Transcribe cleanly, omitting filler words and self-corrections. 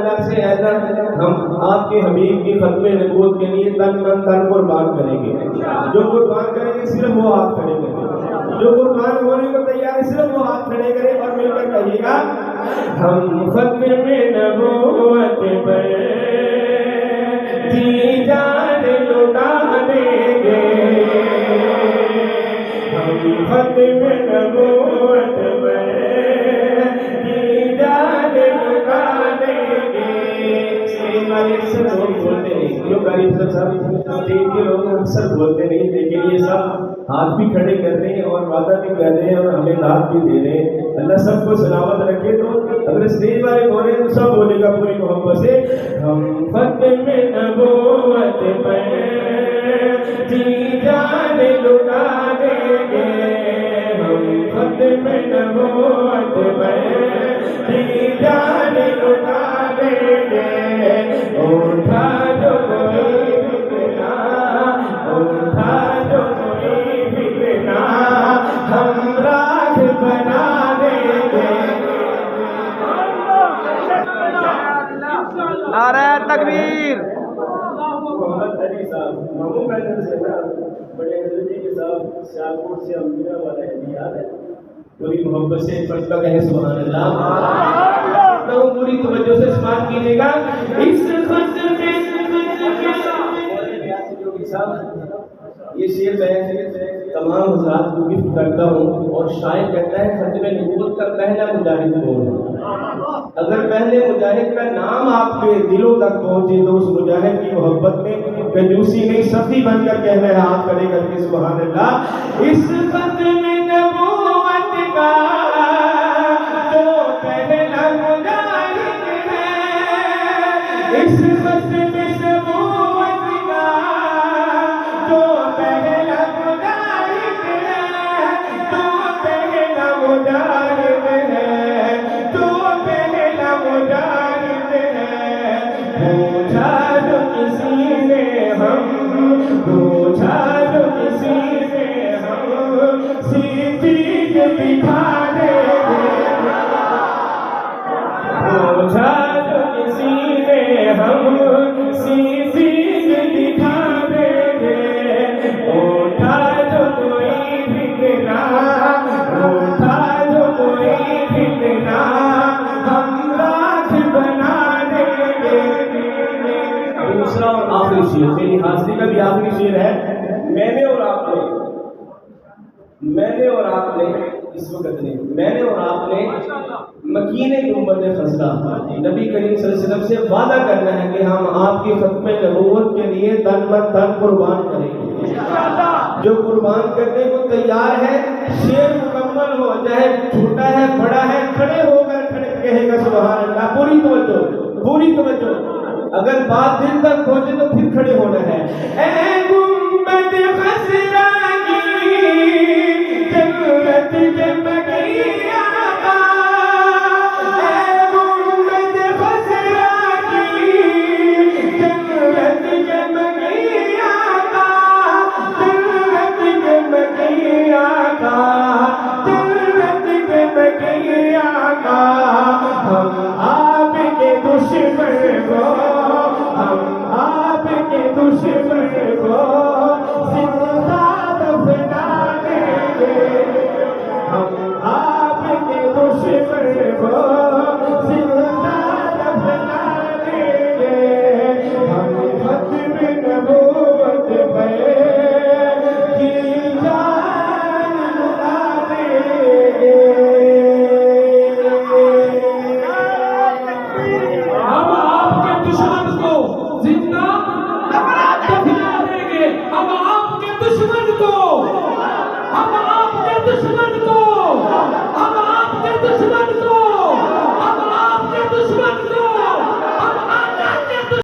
ताला से अल्लाह हम आपके हबीब की खत्म नबूवत के लिए तन मन धन कुर्बान करेंगे। जो कुर्बान करेंगे सिर्फ वो हाथ खड़े करेंगे, जो कुर्बान होने को तैयार है सिर्फ वो हाथ खड़े करें और मिलकर कहिएगा हम खत्म नबूवत पर जी जान लुटा देंगे, हम खत्म नबूवत पर जी जान लुटा देंगे। अक्सर लोग बोलते नहीं, जो गरीब सब स्टेज के लोग अक्सर बोलते नहीं, लेकिन ये सब हाथ भी खड़े कर रहे हैं और वादा भी कर रहे हैं और हमें दाद भी दे रहे हैं। अल्लाह सबको सलामत रखे। तो अगर स्टेज वाले बोले तो सब बोलेगा पूरी मोहब्बत से हम खत्म नबूवत पर जी जान लुटा देंगे, हम खत्म नबूवत पर जी जान लुटा देंगे। उठा जो कोई फितना, उठा जो कोई फितना, हम राख बना देंगे। नारे तकबीर। मोहम्मद अली साहब मामू मैदान से ना बड़े हजरत के साथ सियालकोट से अमीना वाला है, याद है? पूरी मोहब्बत से पढ़ता कहे सुभान अल्लाह। तो पूरी तवज्जो से समाअत कीजिएगा। इस ये शेर मैं तमाम हज़रात को गिफ्ट करता हूँ और शायद कहता है खत्म नबूवत का पहला मुजाहिद कौन है। अगर पहले मुजाहिद का नाम आपके दिलों तक पहुंचे तो उस मुजाहिद की मोहब्बत में कंजूसी नहीं, सख्ती बनकर कह रहे हैं हाथ खड़े करके सुभान अल्लाह। इस खत्म नबूवत का जो पहला मुजाहिद है, इस खत्म नबूवत का जो पहला मुजाहिद है, जो पहला मुजाहिद है, जो पहला मुजाहिद है। पूछा जो किसी ने हम, पूछा जो किसी ने हम, सीधी दिखा देंगे। पूछा जो किसी ने हम, सीधी दिखा देंगे। उठा जो कोई फितना, उठा जो कोई फितना, हम राख बना देंगे। दूसरा और आखिरी शेर, मेरी हाजिरी का भी आखिरी शेर है। मैंने और आपने, मैंने और आपने इस वक्त ने, मैंने और आपने मकीने गुंबद खज़रा नबी करीम सल्लल्लाहु अलैहि वसल्लम से वादा करना है कि हम आपकी खत्म नबूवत के लिए तन मन धन कुर्बान करेंगे। जो कुर्बान करने को तैयार है, शेर मुकम्मल हो चाहे छोटा है बड़ा है, खड़े होकर खड़े कहेगा सुभान अल्लाह। पूरी तवज्जो, पूरी तवज्जो। अगर बात दिल तक पहुंचे तो फिर खड़े होना है। ऐ गुंबद खज़रा की जन्नत के बगिया का, ऐ गुंबद खज़रा की जन्नत के बगिया का, जन्नत के बगिया का, जन्नत के बगिया का। हम आपके दुश्मन को, हम आपके दुश्मन को जिंदा दफना देंगे, हम आपके दुश्मन को जिंदा दफना देंगे। हम खत्म नबूवत पे की जान लुटा देंगे। हम आपके दुश्मन को जिंदा दफना देंगे, हम आपके दुश्मन को, हम आपके दुश्मन को, हम आपके दुश्मन